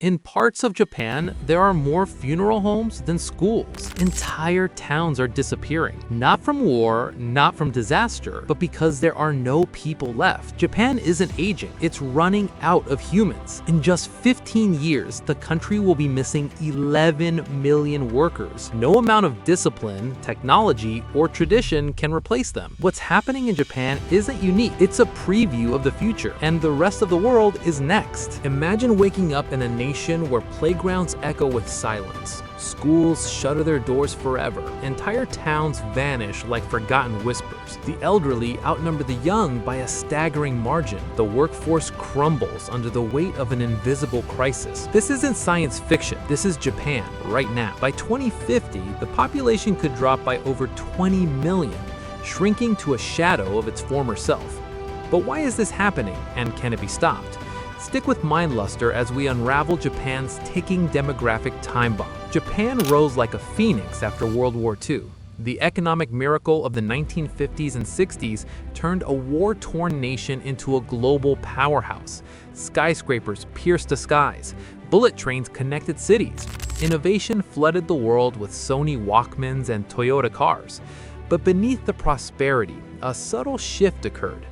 In parts of Japan, there are more funeral homes than schools. Entire towns are disappearing. Not from war, not from disaster, but because there are no people left. Japan isn't aging, it's running out of humans. In just 15 years, the country will be missing 11 million workers. No amount of discipline, technology, or tradition can replace them. What's happening in Japan isn't unique. It's a preview of the future, and the rest of the world is next. Imagine waking up in a nation where playgrounds echo with silence. Schools shutter their doors forever. Entire towns vanish like forgotten whispers. The elderly outnumber the young by a staggering margin. The workforce crumbles under the weight of an invisible crisis. This isn't science fiction. This is Japan right now. By 2050, the population could drop by over 20 million, shrinking to a shadow of its former self. But why is this happening, and can it be stopped? Stick with Mindluster as we unravel Japan's ticking demographic time bomb. Japan rose like a phoenix after World War II. The economic miracle of the 1950s and 60s turned a war-torn nation into a global powerhouse. Skyscrapers pierced the skies. Bullet trains connected cities. Innovation flooded the world with Sony Walkmans and Toyota cars. But beneath the prosperity, a subtle shift occurred.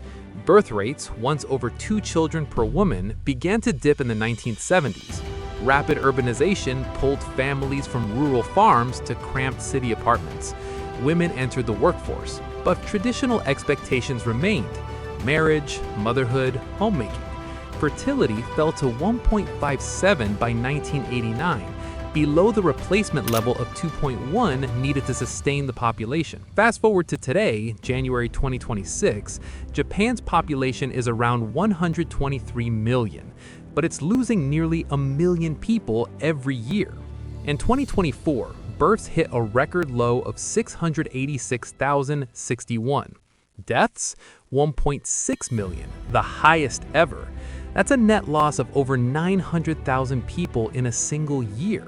Birth rates, once over 2 children per woman, began to dip in the 1970s. Rapid urbanization pulled families from rural farms to cramped city apartments. Women entered the workforce, but traditional expectations remained: marriage, motherhood, homemaking. Fertility fell to 1.57 by 1989, below the replacement level of 2.1 needed to sustain the population. Fast forward to today, January 2026, Japan's population is around 123 million, but it's losing nearly a million people every year. In 2024, births hit a record low of 686,061. Deaths, 1.6 million, the highest ever. That's a net loss of over 900,000 people in a single year.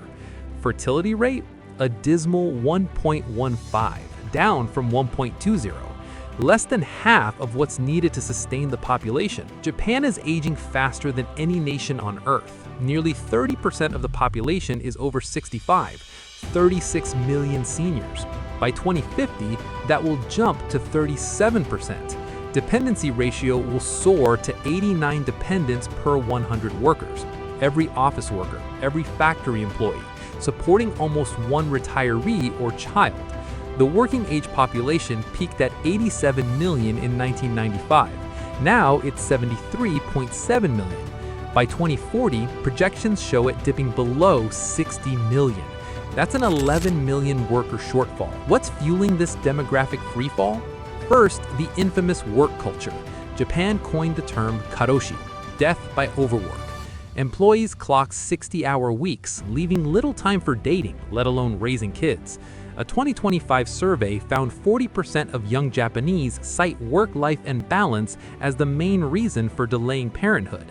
Fertility rate, a dismal 1.15, down from 1.20, less than half of what's needed to sustain the population. Japan is aging faster than any nation on Earth. Nearly 30% of the population is over 65, 36 million seniors. By 2050, that will jump to 37%. Dependency ratio will soar to 89 dependents per 100 workers. Every office worker, every factory employee, supporting almost one retiree or child. The working age population peaked at 87 million in 1995. Now it's 73.7 million. By 2040, projections show it dipping below 60 million. That's an 11 million worker shortfall. What's fueling this demographic freefall? First, the infamous work culture. Japan coined the term karoshi, death by overwork. Employees clock 60-hour weeks, leaving little time for dating, let alone raising kids. A 2025 survey found 40% of young Japanese cite work-life and balance as the main reason for delaying parenthood.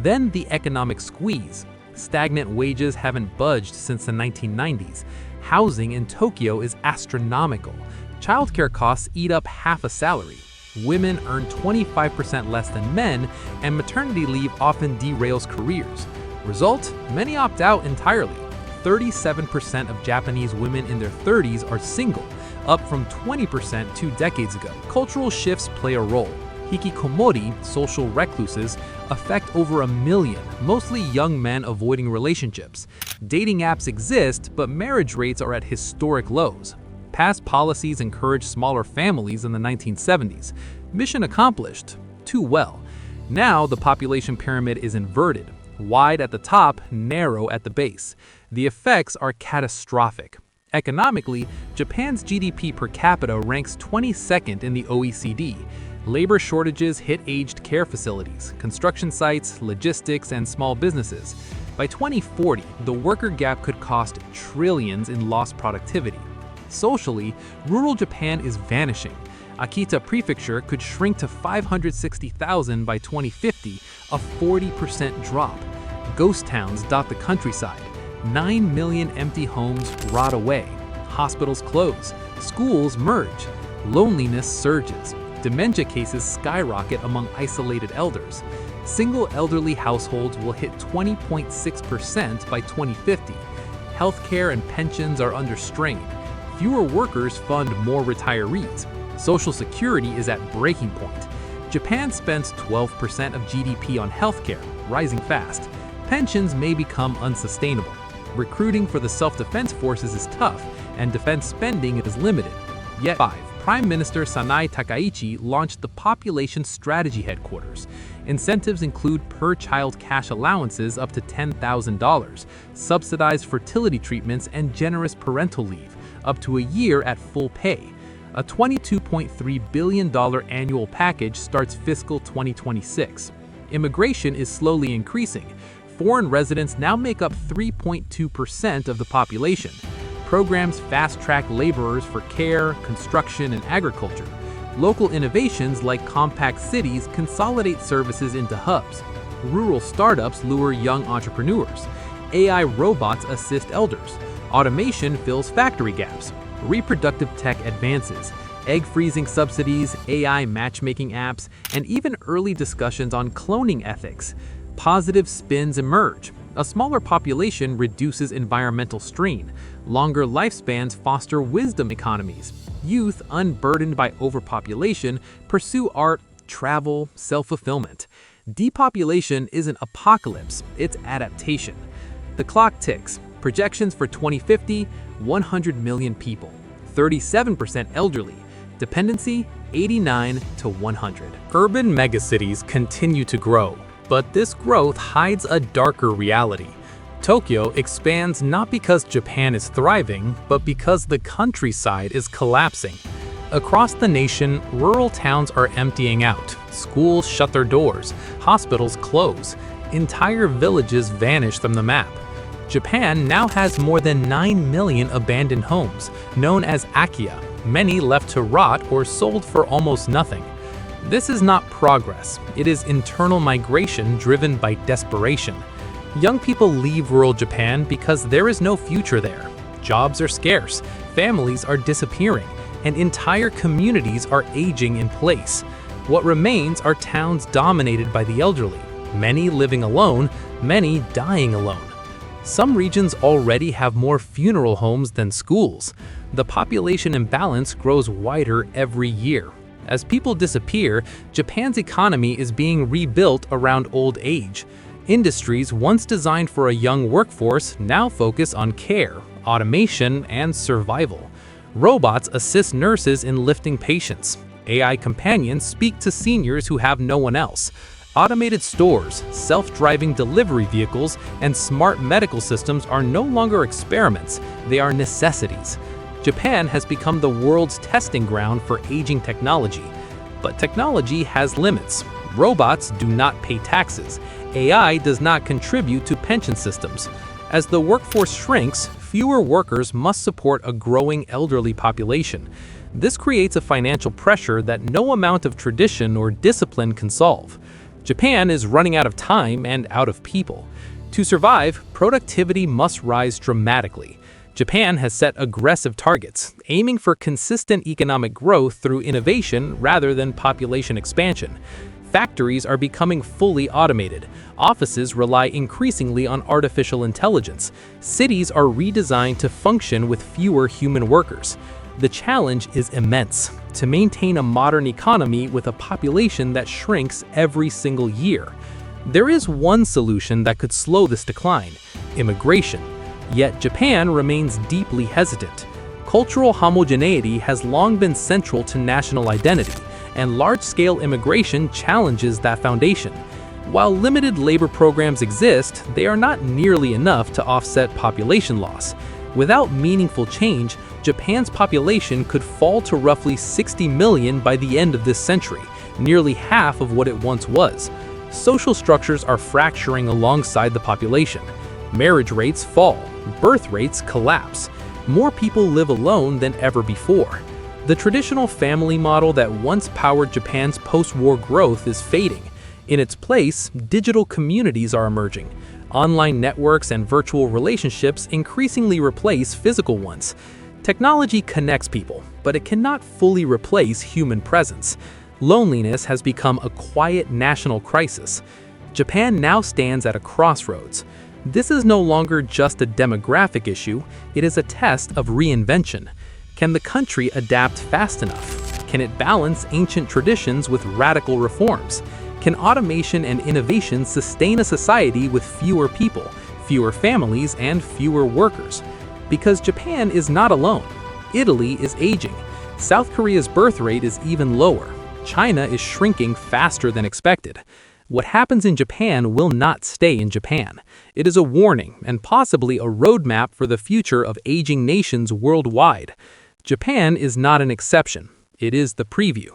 Then the economic squeeze. Stagnant wages haven't budged since the 1990s. Housing in Tokyo is astronomical. Childcare costs eat up half a salary. Women earn 25% less than men, and maternity leave often derails careers. Result, many opt out entirely. 37% of Japanese women in their 30s are single, up from 20% 2 decades ago. Cultural shifts play a role. Hikikomori, social recluses, affect over 1 million, mostly young men avoiding relationships. Dating apps exist, but marriage rates are at historic lows. Past policies encouraged smaller families in the 1970s. Mission accomplished. Too well. Now the population pyramid is inverted. Wide at the top, narrow at the base. The effects are catastrophic. Economically, Japan's GDP per capita ranks 22nd in the OECD. Labor shortages hit aged care facilities, construction sites, logistics, and small businesses. By 2040, the worker gap could cost trillions in lost productivity. Socially, rural Japan is vanishing. Akita Prefecture could shrink to 560,000 by 2050, a 40% drop. Ghost towns dot the countryside. 9 million empty homes rot away. Hospitals close. Schools merge. Loneliness surges. Dementia cases skyrocket among isolated elders. Single elderly households will hit 20.6% by 2050. Healthcare and pensions are under strain. Fewer workers fund more retirees. Social Security is at breaking point. Japan spends 12% of GDP on healthcare, rising fast. Pensions may become unsustainable. Recruiting for the self-defense forces is tough, and defense spending is limited. Yet, Prime Minister Sanae Takaichi launched the Population Strategy Headquarters. Incentives include per-child cash allowances up to $10,000, subsidized fertility treatments, and generous parental leave, up to a year at full pay. A $22.3 billion annual package starts fiscal 2026. Immigration is slowly increasing. Foreign residents now make up 3.2% of the population. Programs fast-track laborers for care, construction, and agriculture. Local innovations like compact cities consolidate services into hubs. Rural startups lure young entrepreneurs. AI robots assist elders. Automation fills factory gaps. Reproductive tech advances. Egg freezing subsidies, AI matchmaking apps, and even early discussions on cloning ethics. Positive spins emerge. A smaller population reduces environmental strain. Longer lifespans foster wisdom economies. Youth, unburdened by overpopulation, pursue art, travel, self-fulfillment. Depopulation isn't apocalypse, it's adaptation. The clock ticks. Projections for 2050, 100 million people. 37% elderly. Dependency, 89 to 100. Urban megacities continue to grow, but this growth hides a darker reality. Tokyo expands not because Japan is thriving, but because the countryside is collapsing. Across the nation, rural towns are emptying out. Schools shut their doors, hospitals close, entire villages vanish from the map. Japan now has more than 9 million abandoned homes, known as akiya, many left to rot or sold for almost nothing. This is not progress, it is internal migration driven by desperation. Young people leave rural Japan because there is no future there. Jobs are scarce, families are disappearing, and entire communities are aging in place. What remains are towns dominated by the elderly, many living alone, many dying alone. Some regions already have more funeral homes than schools. The population imbalance grows wider every year. As people disappear, Japan's economy is being rebuilt around old age. Industries once designed for a young workforce now focus on care, automation, and survival. Robots assist nurses in lifting patients. AI companions speak to seniors who have no one else. Automated stores, self-driving delivery vehicles, and smart medical systems are no longer experiments, they are necessities. Japan has become the world's testing ground for aging technology. But technology has limits. Robots do not pay taxes. AI does not contribute to pension systems. As the workforce shrinks, fewer workers must support a growing elderly population. This creates a financial pressure that no amount of tradition or discipline can solve. Japan is running out of time and out of people. To survive, productivity must rise dramatically. Japan has set aggressive targets, aiming for consistent economic growth through innovation rather than population expansion. Factories are becoming fully automated. Offices rely increasingly on artificial intelligence. Cities are redesigned to function with fewer human workers. The challenge is immense: to maintain a modern economy with a population that shrinks every single year. There is one solution that could slow this decline: immigration. Yet Japan remains deeply hesitant. Cultural homogeneity has long been central to national identity, and large-scale immigration challenges that foundation. While limited labor programs exist, they are not nearly enough to offset population loss. Without meaningful change, Japan's population could fall to roughly 60 million by the end of this century, nearly half of what it once was. Social structures are fracturing alongside the population. Marriage rates fall, birth rates collapse. More people live alone than ever before. The traditional family model that once powered Japan's post-war growth is fading. In its place, digital communities are emerging. Online networks and virtual relationships increasingly replace physical ones. Technology connects people, but it cannot fully replace human presence. Loneliness has become a quiet national crisis. Japan now stands at a crossroads. This is no longer just a demographic issue, it is a test of reinvention. Can the country adapt fast enough? Can it balance ancient traditions with radical reforms? Can automation and innovation sustain a society with fewer people, fewer families, and fewer workers? Because Japan is not alone. Italy is aging. South Korea's birth rate is even lower. China is shrinking faster than expected. What happens in Japan will not stay in Japan. It is a warning and possibly a roadmap for the future of aging nations worldwide. Japan is not an exception. It is the preview.